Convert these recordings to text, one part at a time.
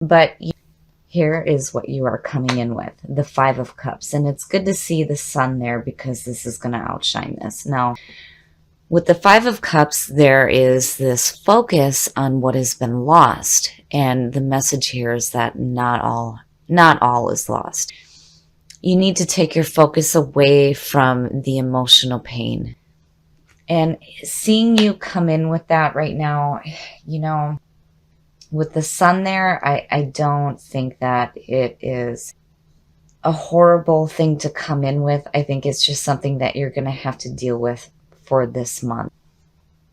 But here is what you are coming in with, the Five of Cups. And it's good to see the sun there because this is going to outshine this. Now, with the Five of Cups, there is this focus on what has been lost. And the message here is that not all is lost. You need to take your focus away from the emotional pain. And seeing you come in with that right now, with the sun there, I don't think that it is a horrible thing to come in with. I think it's just something that you're going to have to deal with for this month.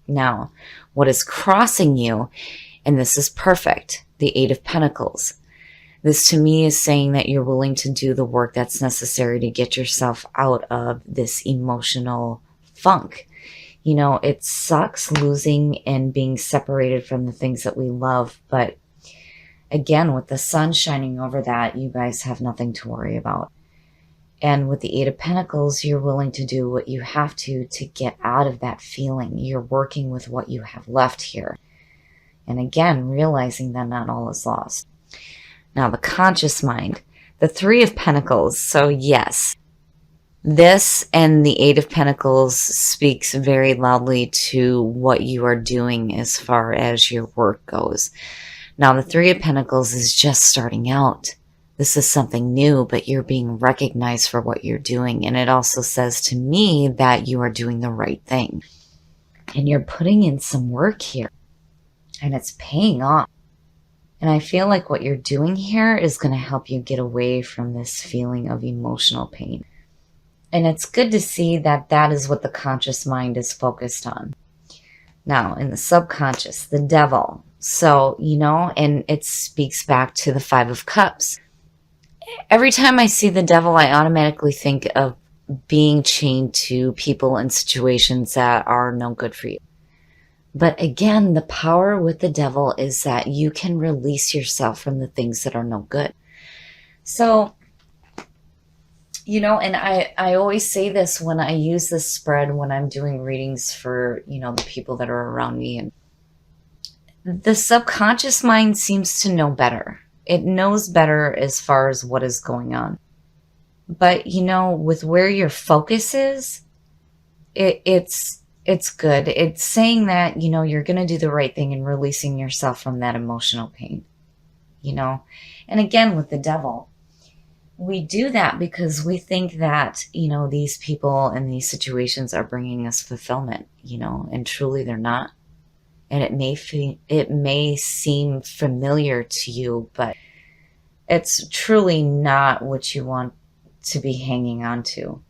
Now, what is crossing you, and this is perfect, the Eight of Pentacles. This to me is saying that you're willing to do the work that's necessary to get yourself out of this emotional funk. It sucks losing and being separated from the things that we love. But again, with the sun shining over that, you guys have nothing to worry about. And with the Eight of Pentacles, you're willing to do what you have to get out of that feeling. You're working with what you have left here. And again, realizing that not all is lost. Now, the conscious mind, the Three of Pentacles. So yes, this and the Eight of Pentacles speaks very loudly to what you are doing as far as your work goes. Now, the Three of Pentacles is just starting out. This is something new, but you're being recognized for what you're doing. And it also says to me that you are doing the right thing. And you're putting in some work here. And it's paying off. And I feel like what you're doing here is going to help you get away from this feeling of emotional pain. And it's good to see that that is what the conscious mind is focused on. Now, in the subconscious, the devil. So, and it speaks back to the Five of Cups. Every time I see the devil, I automatically think of being chained to people and situations that are no good for you. But again, the power with the devil is that you can release yourself from the things that are no good. So, and I always say this when I use this spread, when I'm doing readings for, the people that are around me. And the subconscious mind seems to know better. It knows better as far as what is going on. But, with where your focus is, it's good. It's saying that, you're going to do the right thing and releasing yourself from that emotional pain, And again, with the devil, we do that because we think that, these people and these situations are bringing us fulfillment, and truly they're not. And it may seem familiar to you, but it's truly not what you want to be hanging on to.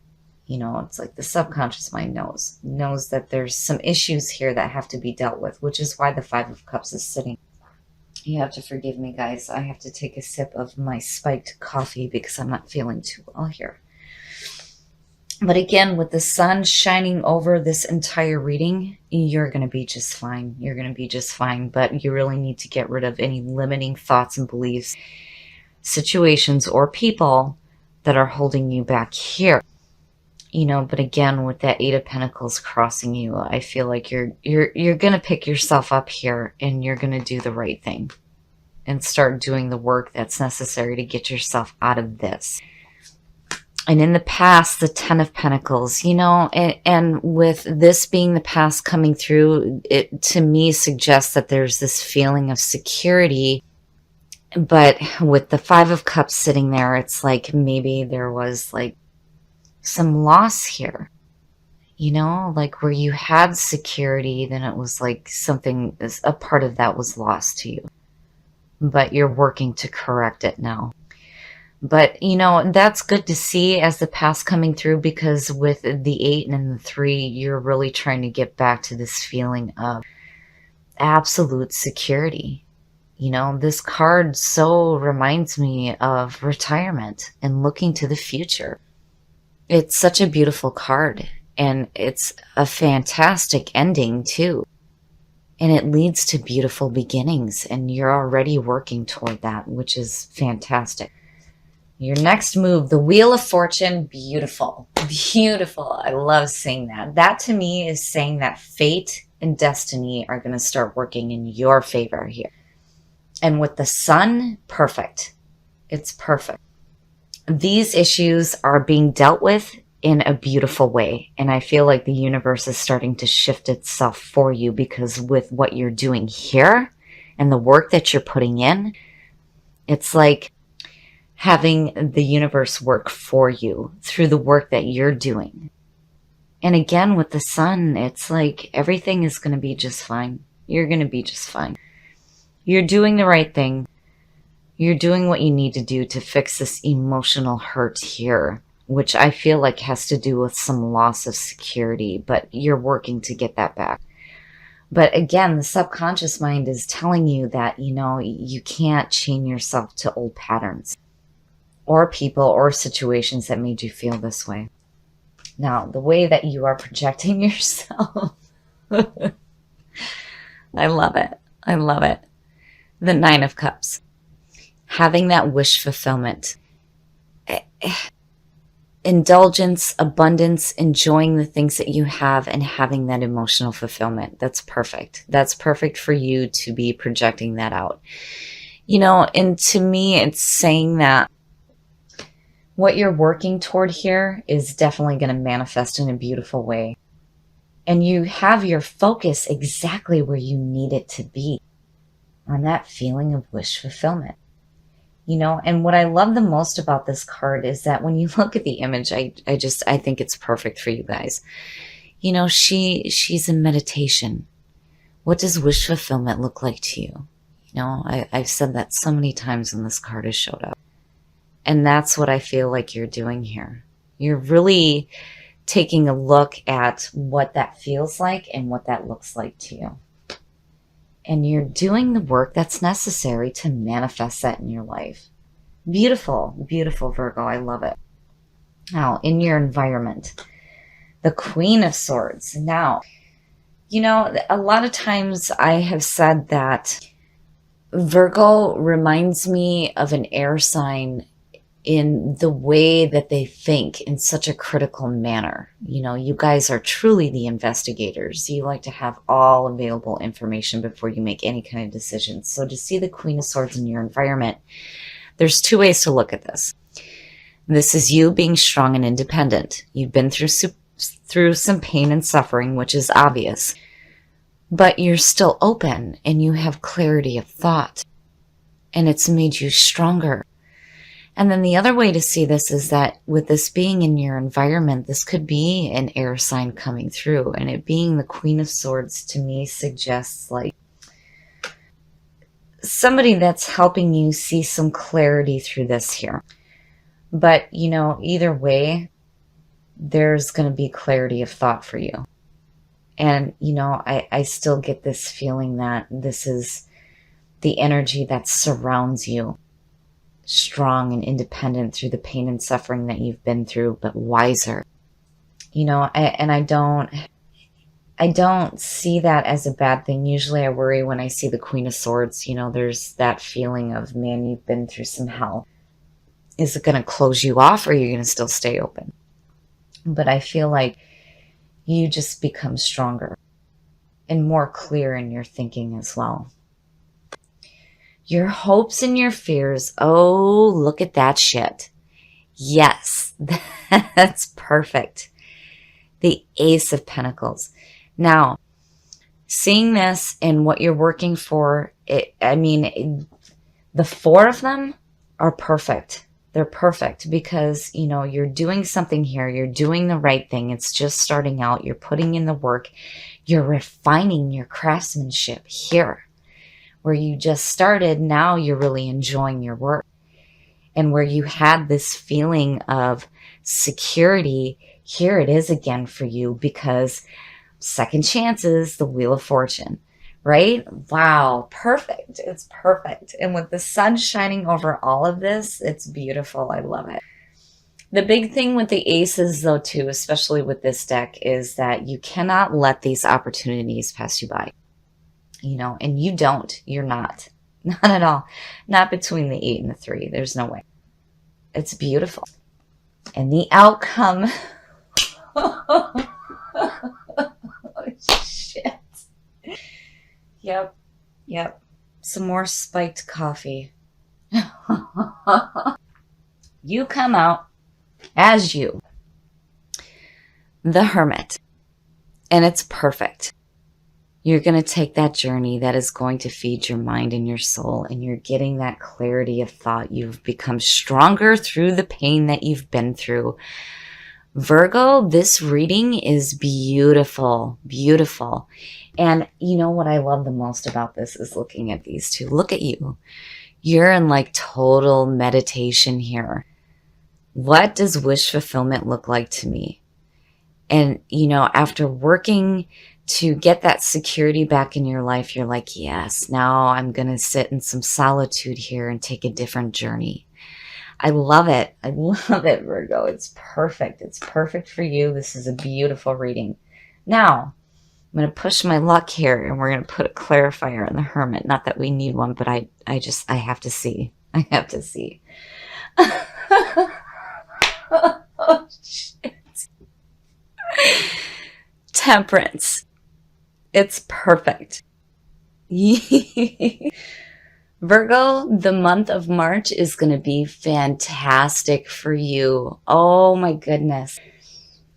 It's like the subconscious mind knows that there's some issues here that have to be dealt with, which is why the Five of Cups is sitting. You have to forgive me, guys. I have to take a sip of my spiked coffee because I'm not feeling too well here. But again, with the sun shining over this entire reading, you're going to be just fine. You're going to be just fine, but you really need to get rid of any limiting thoughts and beliefs, situations, or people that are holding you back here. But again, with that Eight of Pentacles crossing you, I feel like you're going to pick yourself up here and you're going to do the right thing and start doing the work that's necessary to get yourself out of this. And in the past, the Ten of Pentacles, and with this being the past coming through, it to me suggests that there's this feeling of security. But with the Five of Cups sitting there, it's like maybe there was like some loss here, like where you had security, then it was like a part of that was lost to you. But you're working to correct it now. But, that's good to see as the past coming through, because with the 8 and the 3, you're really trying to get back to this feeling of absolute security. This card so reminds me of retirement and looking to the future. It's such a beautiful card, and it's a fantastic ending too. And it leads to beautiful beginnings, and you're already working toward that, which is fantastic. Your next move, the Wheel of Fortune, beautiful, beautiful. I love seeing that. That to me is saying that fate and destiny are going to start working in your favor here. And with the sun, perfect. It's perfect. These issues are being dealt with in a beautiful way. And I feel like the universe is starting to shift itself for you, because with what you're doing here and the work that you're putting in, it's like having the universe work for you through the work that you're doing. And again, with the sun, it's like everything is going to be just fine. You're going to be just fine. You're doing the right thing. You're doing what you need to do to fix this emotional hurt here, which I feel like has to do with some loss of security, but you're working to get that back. But again, the subconscious mind is telling you that, you can't chain yourself to old patterns or people or situations that made you feel this way. Now, the way that you are projecting yourself, I love it. I love it. The 9 of Cups. Having that wish fulfillment. Indulgence, abundance, enjoying the things that you have, and having that emotional fulfillment. That's perfect. That's perfect for you to be projecting that out. And to me, it's saying that what you're working toward here is definitely going to manifest in a beautiful way. And you have your focus exactly where you need it to be, on that feeling of wish fulfillment. And what I love the most about this card is that when you look at the image, I think it's perfect for you guys. She's in meditation. What does wish fulfillment look like to you? I've said that so many times when this card has showed up. And that's what I feel like you're doing here. You're really taking a look at what that feels like and what that looks like to you. And you're doing the work that's necessary to manifest that in your life. Beautiful, beautiful, Virgo. I love it. Now, in your environment, the Queen of Swords. Now, a lot of times I have said that Virgo reminds me of an air sign in the way that they think in such a critical manner. You guys are truly the investigators. You like to have all available information before you make any kind of decisions. So to see the Queen of Swords in your environment, there's 2 ways to look at this. This is you being strong and independent. You've been through some pain and suffering, which is obvious, but you're still open and you have clarity of thought, and it's made you stronger. And then the other way to see this is that with this being in your environment, this could be an air sign coming through. And it being the Queen of Swords to me suggests like somebody that's helping you see some clarity through this here. But, either way, there's going to be clarity of thought for you. And, I still get this feeling that this is the energy that surrounds you. Strong and independent through the pain and suffering that you've been through, but wiser. I don't see that as a bad thing. Usually I worry when I see the Queen of Swords. There's that feeling of, man, you've been through some hell. Is it going to close you off, or are you going to still stay open? But I feel like you just become stronger and more clear in your thinking as well. Your hopes and your fears. Oh, look at that shit. Yes, that's perfect. The Ace of Pentacles. Now, seeing this and what you're working for, the 4 of them are perfect. They're perfect because, you're doing something here. You're doing the right thing. It's just starting out. You're putting in the work. You're refining your craftsmanship here. Where you just started, now you're really enjoying your work. And where you had this feeling of security, here it is again for you, because second chances, the Wheel of Fortune, right? Wow, perfect. It's perfect. And with the sun shining over all of this, it's beautiful. I love it. The big thing with the aces, though, too, especially with this deck, is that you cannot let these opportunities pass you by. And you don't. You're not. Not at all. Not between the 8 and the 3. There's no way. It's beautiful. And the outcome. Oh, shit. Yep. some more spiked coffee. You come out as you, the Hermit, and it's perfect. You're going to take that journey that is going to feed your mind and your soul, and you're getting that clarity of thought. You've become stronger through the pain that you've been through. Virgo, this reading is beautiful, beautiful. And you know what I love the most about this is looking at these two. Look at you. You're in like total meditation here. What does wish fulfillment look like to me? And, you know, after working to get that security back in your life, you're like, yes, now I'm going to sit in some solitude here and take a different journey. I love it. I love it, Virgo. It's perfect. It's perfect for you. This is a beautiful reading. Now, I'm going to push my luck here, and we're going to put a clarifier on the Hermit. Not that we need one, but I have to see. I have to see. Oh, shit. Temperance. It's perfect. Virgo, the month of March is going to be fantastic for you. Oh my goodness.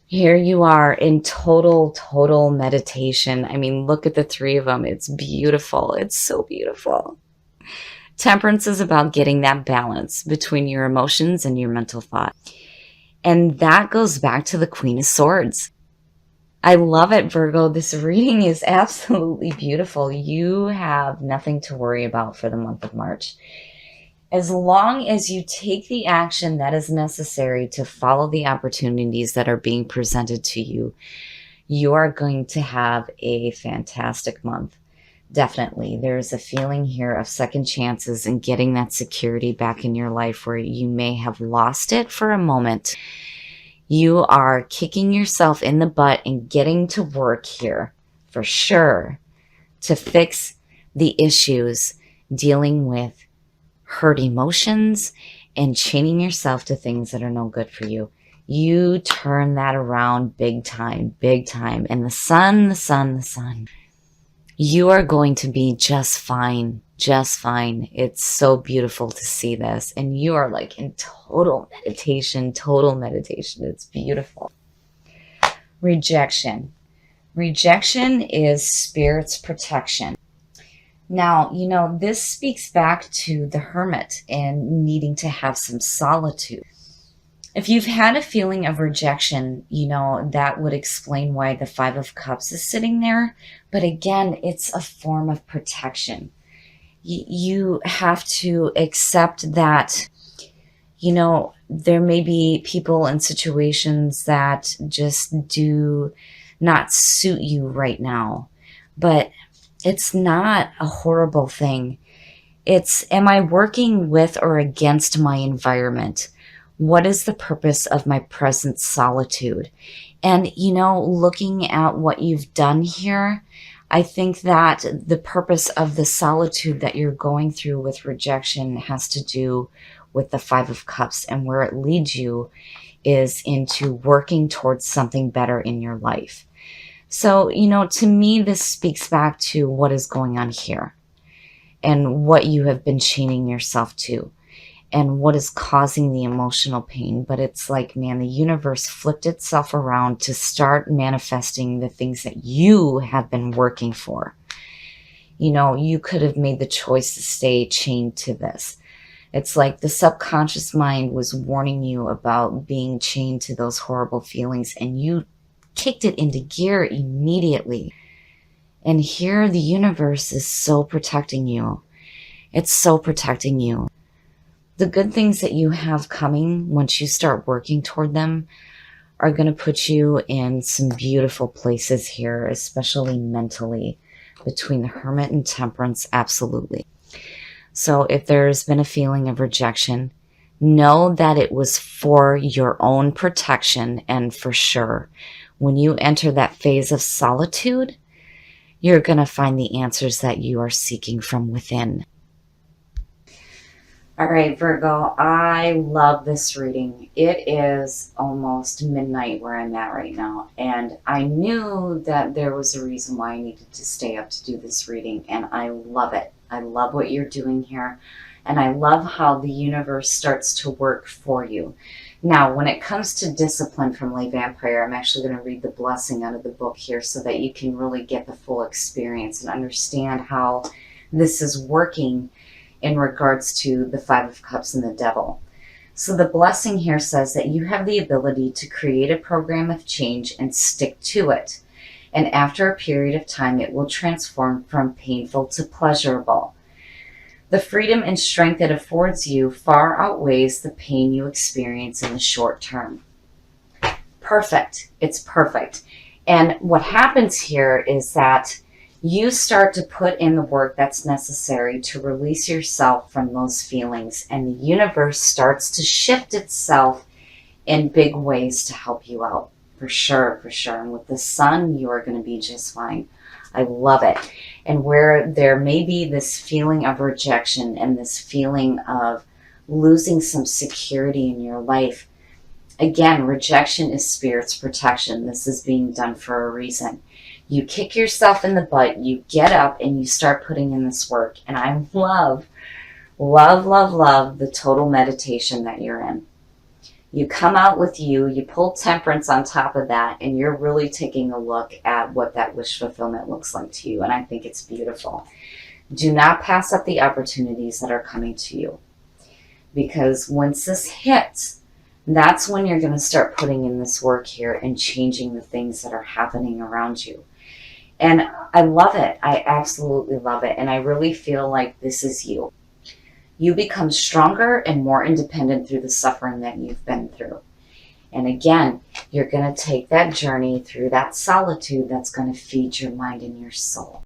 Here you are in total meditation. I mean, look at the three of them. It's beautiful. It's so beautiful. Temperance is about getting that balance between your emotions and your mental thought. And that goes back to the Queen of Swords. I love it, Virgo. This reading is absolutely beautiful. You have nothing to worry about for the month of March. As long as you take the action that is necessary to follow the opportunities that are being presented to you, you are going to have a fantastic month. Definitely. There's a feeling here of second chances and getting that security back in your life where you may have lost it for a moment. You are kicking yourself in the butt and getting to work here for sure to fix the issues dealing with hurt emotions and chaining yourself to things that are no good for you. You turn that around big time, big time. And the sun. You are going to be just fine, just fine. It's so beautiful to see this. And you are like in total meditation. It's beautiful. Rejection. Rejection is spirit's protection. Now, you know, this speaks back to the Hermit and needing to have some solitude. If you've had a feeling of rejection, you know, that would explain why the Five of Cups is sitting there. But again, it's a form of protection. You have to accept that, you know, there may be people and situations that just do not suit you right now. But it's not a horrible thing. It's, am I working with or against my environment? What is the purpose of my present solitude? And, you know, looking at what you've done here, I think that the purpose of the solitude that you're going through with rejection has to do with the Five of Cups, and where it leads you is into working towards something better in your life. So, you know, to me, this speaks back to what is going on here and what you have been chaining yourself to and what is causing the emotional pain. But it's like, man, the universe flipped itself around to start manifesting the things that you have been working for. You know, you could have made the choice to stay chained to this. It's like the subconscious mind was warning you about being chained to those horrible feelings, and you kicked it into gear immediately. And here the universe is so protecting you. It's so protecting you. The good things that you have coming once you start working toward them are going to put you in some beautiful places here, especially mentally, between the Hermit and Temperance, absolutely. So if there's been a feeling of rejection, know that it was for your own protection. And for sure, when you enter that phase of solitude, you're going to find the answers that you are seeking from within. All right, Virgo, I love this reading. It is almost midnight where I'm at right now, and I knew that there was a reason why I needed to stay up to do this reading, and I love it. I love what you're doing here. And I love how the universe starts to work for you. Now, when it comes to discipline from Lay Vampire, I'm actually going to read the blessing out of the book here so that you can really get the full experience and understand how this is working in regards to the Five of Cups and the Devil. So the blessing here says that you have the ability to create a program of change and stick to it. And after a period of time, it will transform from painful to pleasurable. The freedom and strength it affords you far outweighs the pain you experience in the short term. Perfect. It's perfect. And what happens here is that you start to put in the work that's necessary to release yourself from those feelings, and the universe starts to shift itself in big ways to help you out. For sure, for sure. And with the sun, you are going to be just fine. I love it. And where there may be this feeling of rejection and this feeling of losing some security in your life, again, rejection is Spirit's protection. This is being done for a reason. You kick yourself in the butt, you get up, and you start putting in this work. And I love, love, love, love the total meditation that you're in. You come out with you pull temperance on top of that, and you're really taking a look at what that wish fulfillment looks like to you. And I think it's beautiful. Do not pass up the opportunities that are coming to you. Because once this hits, that's when you're going to start putting in this work here and changing the things that are happening around you. And I love it. I absolutely love it. And I really feel like this is you. You become stronger and more independent through the suffering that you've been through. And again, you're going to take that journey through that solitude that's going to feed your mind and your soul.